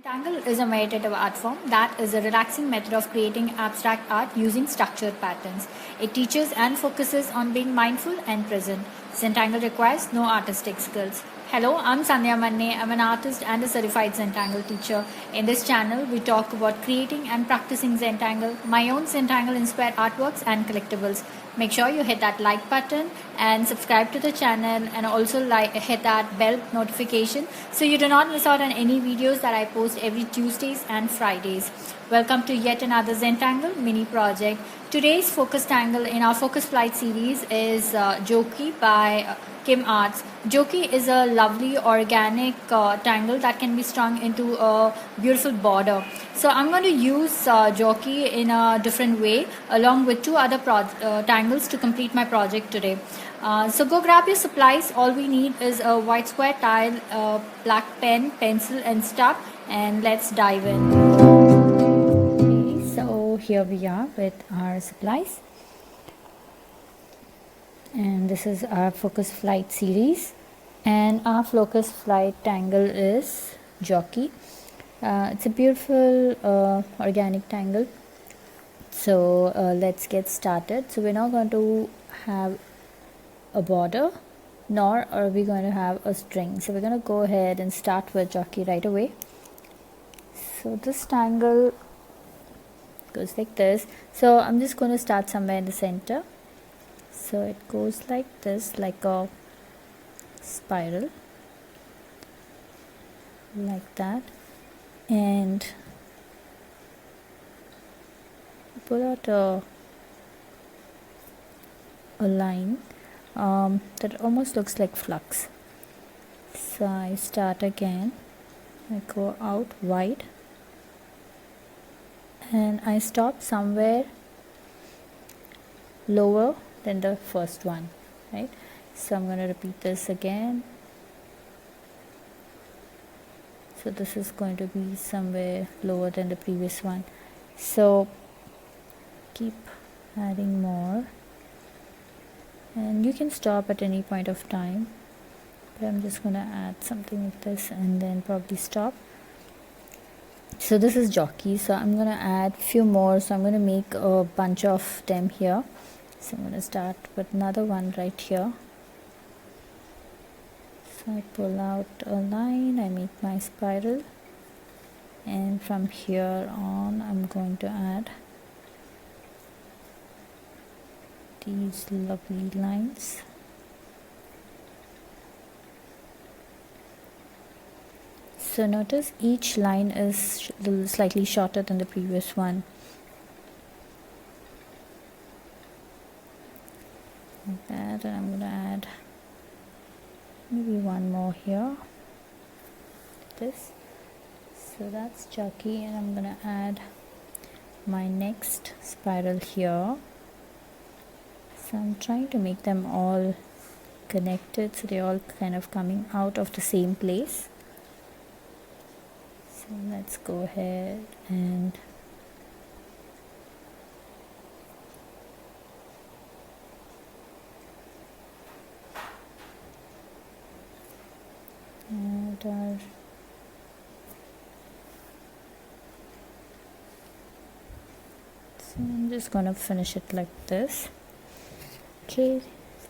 Tangle is a meditative art form that is a relaxing method of creating abstract art using structured patterns. It teaches and focuses on being mindful and present. Zentangle requires no artistic skills. Hello, I'm SANDHYA MANNE. I'm an artist and a certified Zentangle teacher. In this channel, we talk about creating and practicing Zentangle, my own Zentangle inspired artworks and collectibles. Make sure you hit that like button and subscribe to the channel, and also hit that bell notification so you do not miss out on any videos that I post every Tuesdays and Fridays. Welcome to yet another Zentangle Mini Project. Today's focus tangle in our focus flight series is Joki by Kim Arts. Joki is a lovely organic tangle that can be strung into a beautiful border. So I'm going to use Joki in a different way along with two other tangles to complete my project today. So go grab your supplies. All we need is a white square tile, a black pen, pencil and stub, and let's dive in. Okay, so here we are with our supplies. And this is our focus flight series, and our focus flight tangle is Joki. It's a beautiful organic tangle. So let's get started. So we're not going to have a border, nor are we going to have a string. So we're going to go ahead and start with Joki right away. So this tangle goes like this. So I'm just going to start somewhere in the center. So it goes like this, like a spiral, like that, and pull out a line that almost looks like flux. So I start again, I go out wide, and I stop somewhere lower than the first one, right? So I'm going to repeat this again. So this is going to be somewhere lower than the previous one. So keep adding more, and you can stop at any point of time, but I'm just going to add something like this and then probably stop. So this is Joki. So I'm going to add few more. So I'm going to make a bunch of them here. So I'm going to start with another one right here. So I pull out a line, I make my spiral, and from here on I'm going to add these lovely lines. So notice each line is slightly shorter than the previous one. Like that, and I'm going to add maybe one more here, this. So that's Joki, and I'm going to add my next spiral here. So I'm trying to make them all connected, so they're all kind of coming out of the same place. So let's go ahead and our so I'm just gonna finish it like this. Okay,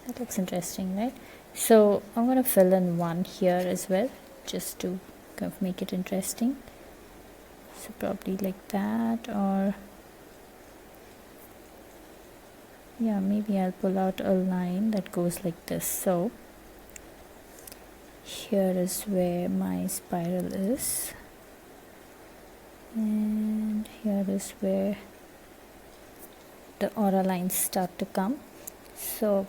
that looks interesting, right? So I'm gonna fill in one here as well, just to kind of make it interesting. So probably like that, or yeah, maybe I'll pull out a line that goes like this. So here is where my spiral is, and here is where the aura lines start to come. So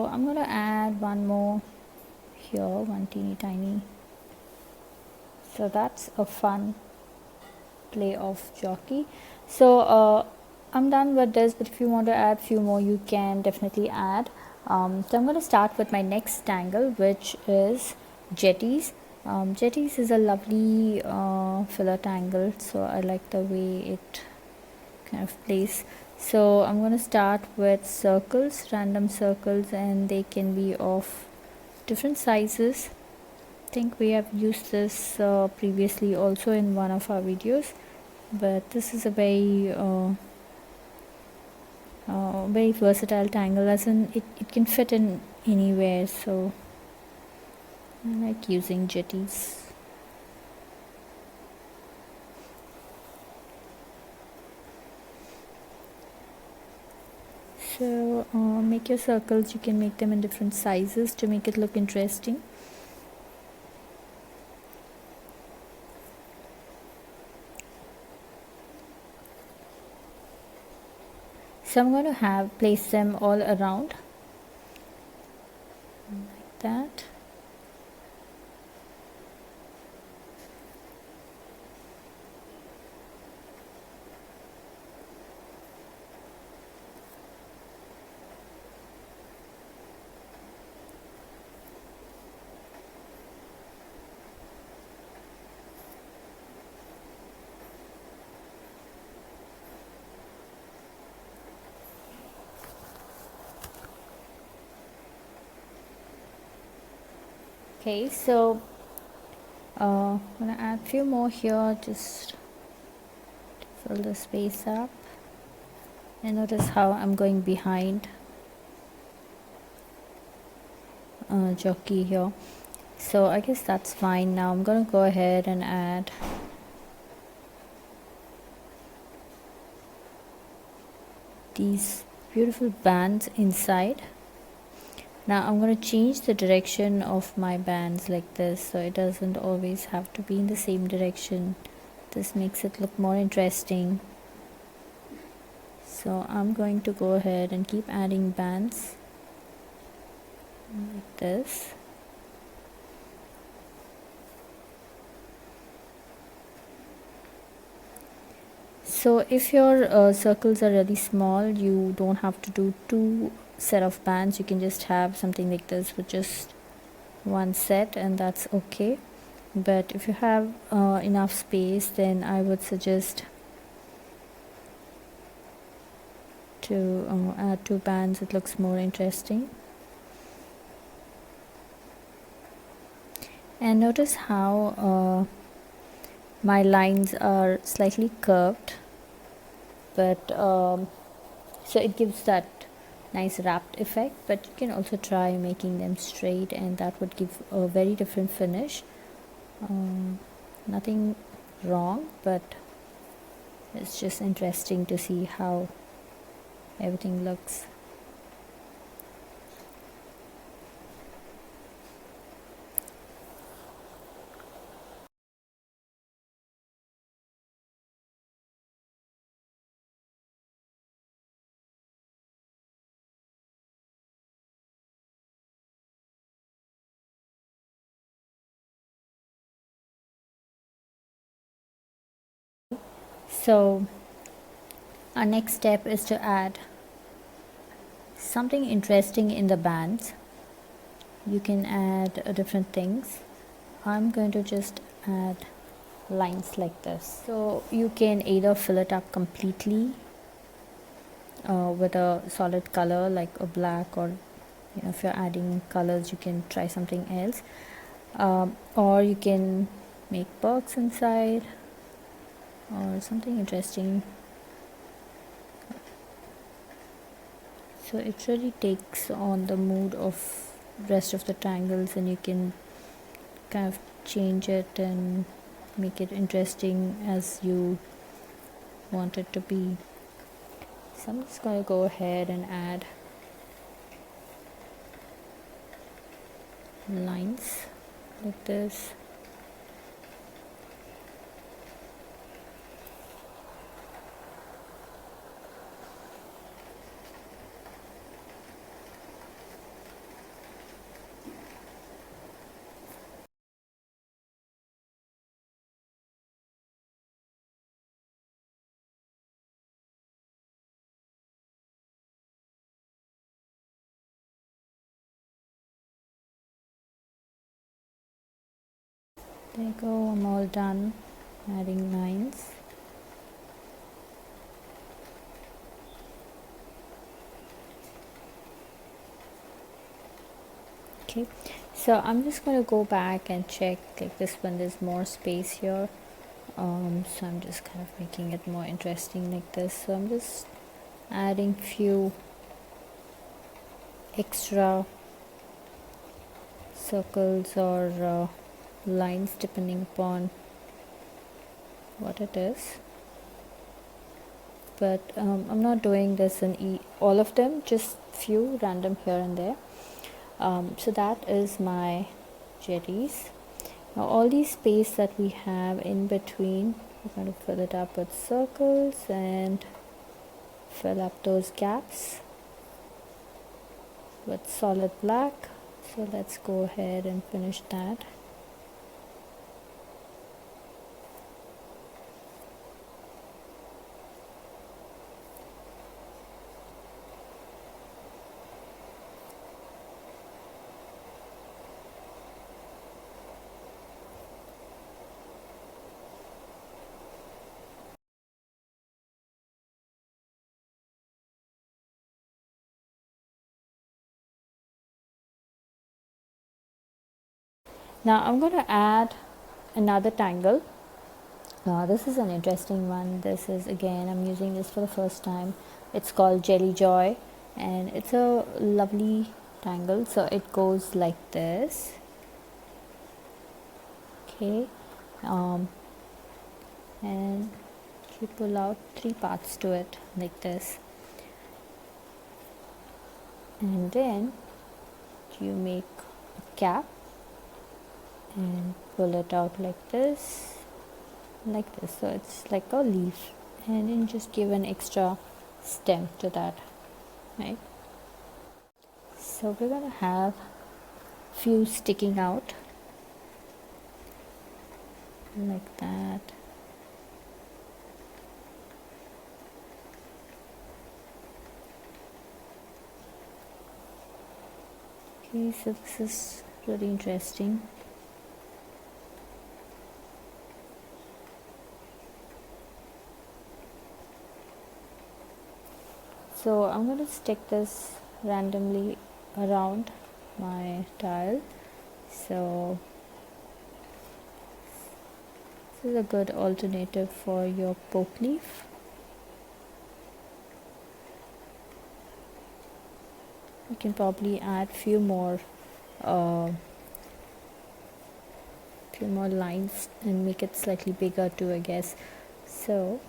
I'm going to add one more here, one teeny tiny. So that's a fun play of Joki. So I'm done with this, but if you want to add few more, you can definitely add. So I'm going to start with my next tangle, which is Jetties. Jetties is a lovely filler tangle, so I like the way it kind of plays. So I'm going to start with circles, random circles, and they can be of different sizes. I think we have used this previously also in one of our videos, but this is a very versatile tangle, as in it can fit in anywhere, so I like using jetties. So make your circles, you can make them in different sizes to make it look interesting. So I'm going to place them all around like that. Okay, so I'm going to add a few more here just to fill the space up. And notice how I'm going behind Joki here. So I guess that's fine. Now I'm going to go ahead and add these beautiful bands inside. Now I'm going to change the direction of my bands like this, so it doesn't always have to be in the same direction. This makes it look more interesting. So I'm going to go ahead and keep adding bands like this. So if your circles are really small, you don't have to do two set of bands. You can just have something like this with just one set, and that's okay. But if you have enough space, then I would suggest to add two bands. It looks more interesting. And notice how my lines are slightly curved, but so it gives that nice wrapped effect, but you can also try making them straight, and that would give a very different finish. Nothing wrong, but it's just interesting to see how everything looks. So our next step is to add something interesting in the bands. You can add different things. I'm going to just add lines like this. So you can either fill it up completely with a solid color like a black, or if you're adding colors, you can try something else, or you can make perks inside or something interesting. So it really takes on the mood of rest of the tangles, and you can kind of change it and make it interesting as you want it to be. So I'm just going to go ahead and add lines like this. There you go, I'm all done adding lines. Okay, so I'm just going to go back and check, like this one there's more space here, so I'm just kind of making it more interesting like this. So I'm just adding few extra circles or lines depending upon what it is, but I'm not doing this in all of them, just few random here and there. So that is my jellies. Now all these space that we have in between, we're going to fill it up with circles and fill up those gaps with solid black. So let's go ahead and finish that. Now I'm going to add another tangle. This is an interesting one. This is, again, I'm using this for the first time. It's called Jelly Joy, and it's a lovely tangle. So it goes like this. Okay, and you pull out 3 parts to it like this, and then you make a cap and pull it out like this, so it's like a leaf, and then just give an extra stem to that, right? So we're gonna have few sticking out like that. Okay, so this is really interesting. So I'm going to stick this randomly around my tile. So this is a good alternative for your poke leaf. You can probably add few more lines and make it slightly bigger too, I guess. So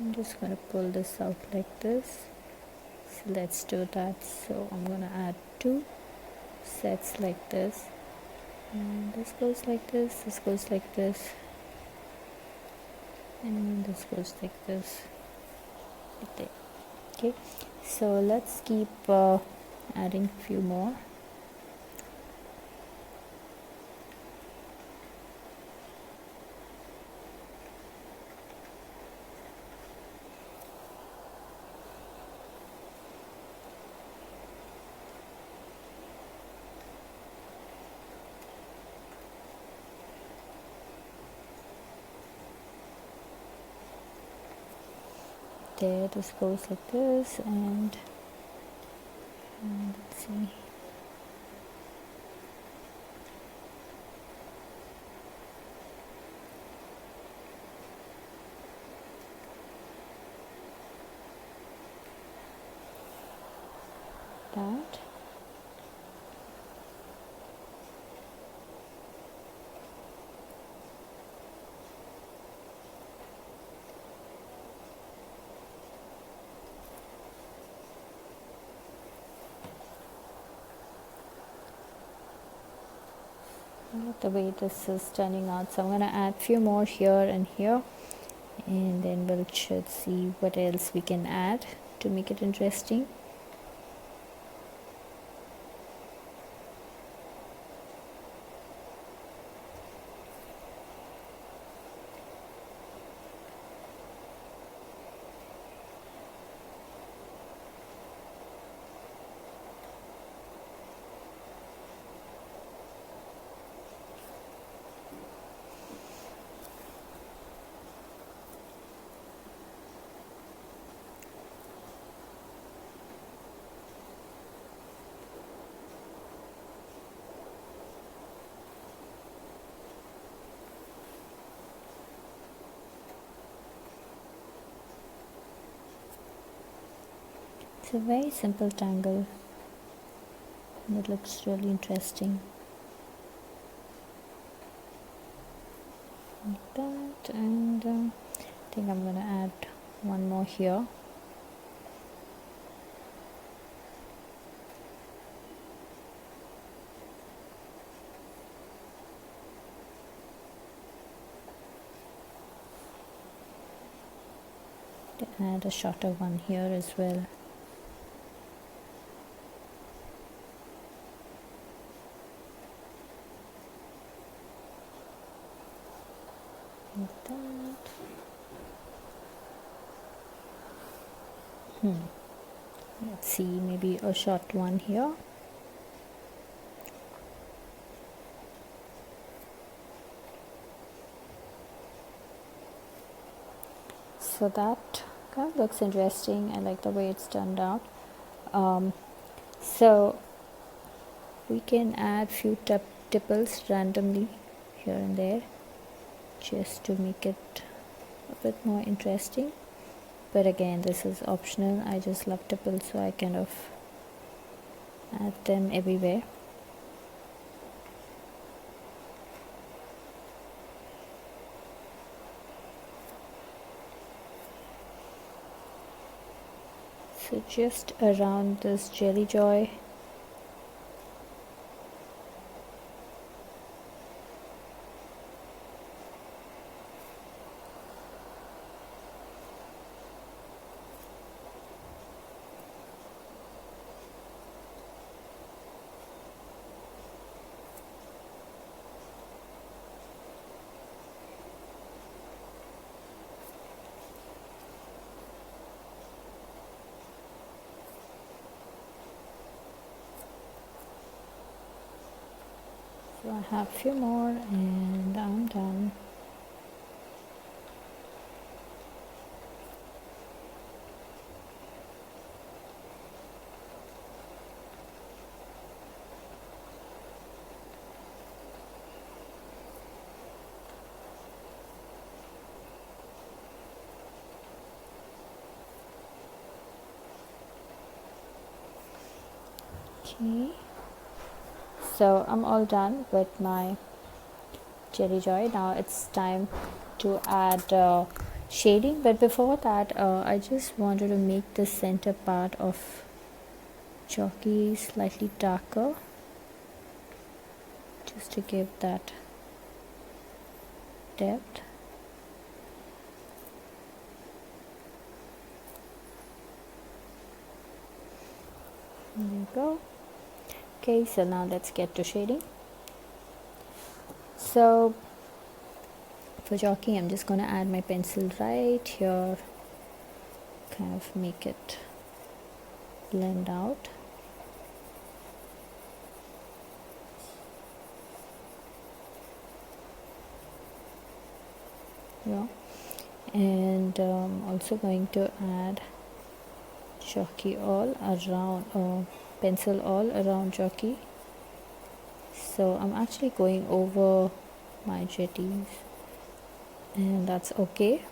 I'm just going to pull this out like this. So let's do that. So I'm going to add 2 sets like this, and this goes like this goes like this, and this goes like this, like that. Okay, so let's keep adding a few more. There, this goes like this, and let's see. That. The way this is turning out, so I'm going to add few more here and here, and then we'll should see what else we can add to make it interesting. It's a very simple tangle and it looks really interesting. Like that, and I think I'm gonna add one more here. Add a shorter one here as well. Like that. Let's see, maybe a short one here. So that kind of looks interesting. I like the way it's turned out. So we can add few tipples randomly here and there just to make it a bit more interesting, but again, this is optional. I just love tipples, so I kind of add them everywhere. So just around this jelly joy, so I have a few more and I'm done. Okay, so I'm all done with my jelly joy. Now it's time to add shading, but before that I just wanted to make the center part of Joki slightly darker, just to give that depth. There you go. Okay, so now let's get to shading. So for Joki, I'm just going to add my pencil right here, kind of make it blend out. Yeah, and also going to add Joki all around, pencil all around Joki. So I'm actually going over my jetties, and that's okay.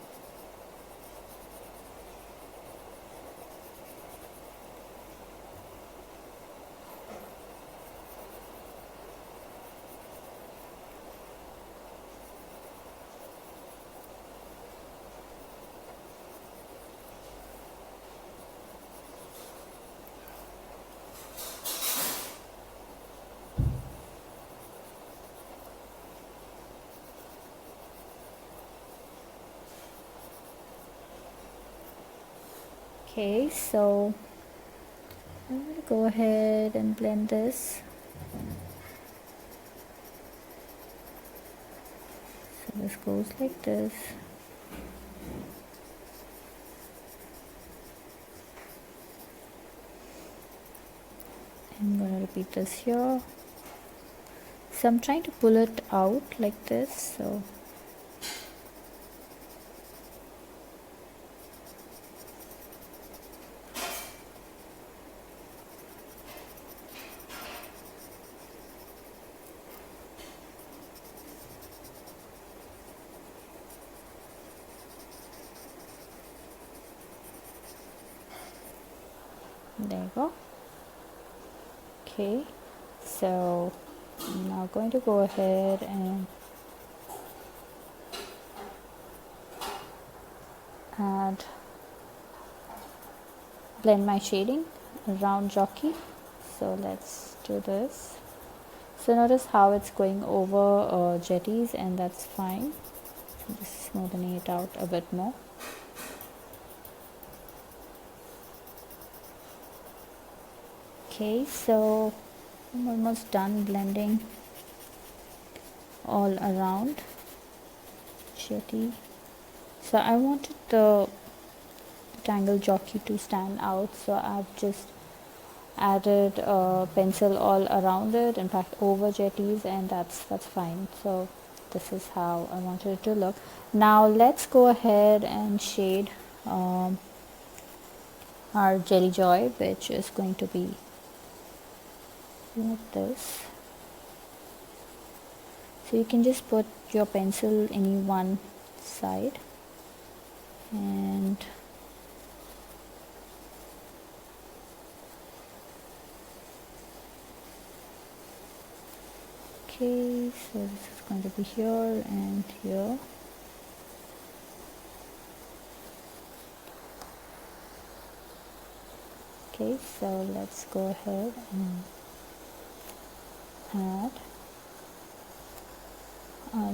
Okay, so I'm going to go ahead and blend this. So this goes like this. I'm going to repeat this here. So I'm trying to pull it out like this. So go. Okay, so I'm now going to go ahead and blend my shading around Joki. So let's do this. So notice how it's going over jetties, and that's fine. So just smoothing it out a bit more. Okay, so I'm almost done blending all around jetty. So I wanted the Tangle Joki to stand out, so I've just added a pencil all around it, in fact over jetties, and that's fine. So this is how I wanted it to look. Now let's go ahead and shade our Jelly Joy, which is going to be like this. So you can just put your pencil any one side and okay, so this is going to be here and here. Okay, so let's go ahead and add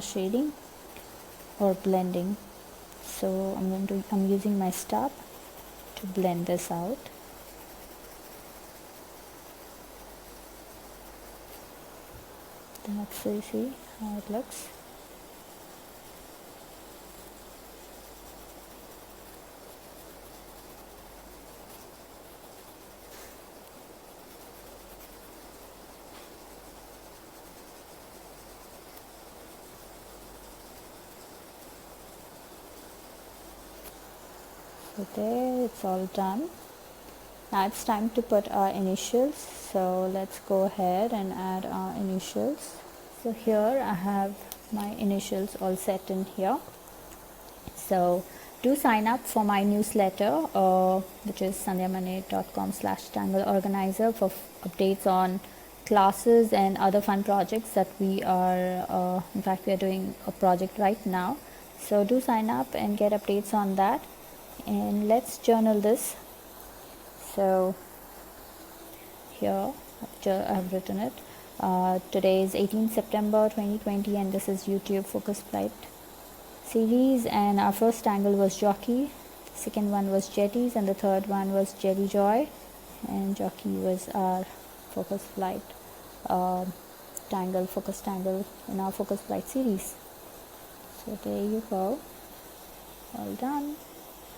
shading or blending. So I'm using my stub to blend this out. That's see how it looks. So there, it's all done. Now it's time to put our initials, so let's go ahead and add our initials. So here I have my initials all set in here. So do sign up for my newsletter, which is sandhyamanne.com/tangle organizer, for updates on classes and other fun projects that we are, in fact we are doing a project right now. So do sign up and get updates on that. And let's journal this. So here I've written it. Today is 18th September 2020, and this is YouTube Focus Flight series. And our first tangle was Joki, the second one was Jetties, and the third one was Jelly Joy. And Joki was our Focus Flight tangle, focus tangle in our Focus Flight series. So there you go. All done.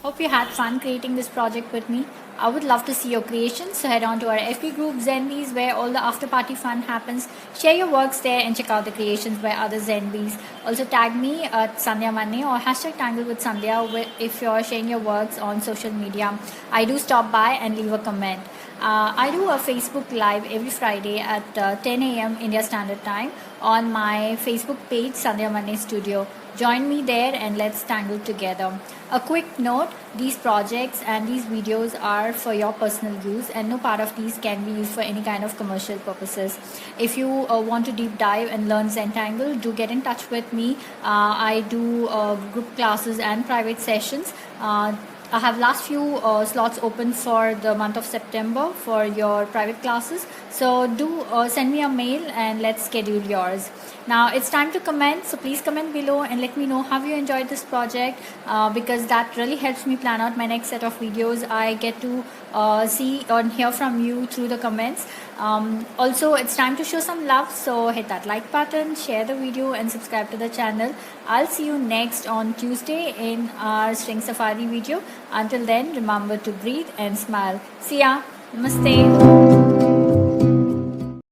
Hope you had fun creating this project with me. I would love to see your creations, so head on to our FB group ZenBeez, where all the after party fun happens. Share your works there and check out the creations by other ZenBeez. Also tag me at Sandhya Manne or #Tangle with Sandhya if you're sharing your works on social media. I do stop by and leave a comment. I do a Facebook Live every Friday at 10 a.m. India Standard Time on my Facebook page, Sandhya Manne Studio. Join me there and let's tangle together. A quick note, these projects and these videos are for your personal use, and no part of these can be used for any kind of commercial purposes. If you want to deep dive and learn Zentangle, do get in touch with me. I do group classes and private sessions. I have last few slots open for the month of September for your private classes. So do send me a mail and let's schedule yours. Now it's time to comment, so please comment below and let me know how you enjoyed this project, because that really helps me plan out my next set of videos. I get to see and hear from you through the comments. Also, it's time to show some love, so hit that like button, share the video and subscribe to the channel. I'll see you next on Tuesday in our string safari video. Until then, remember to breathe and smile. See ya. Namaste.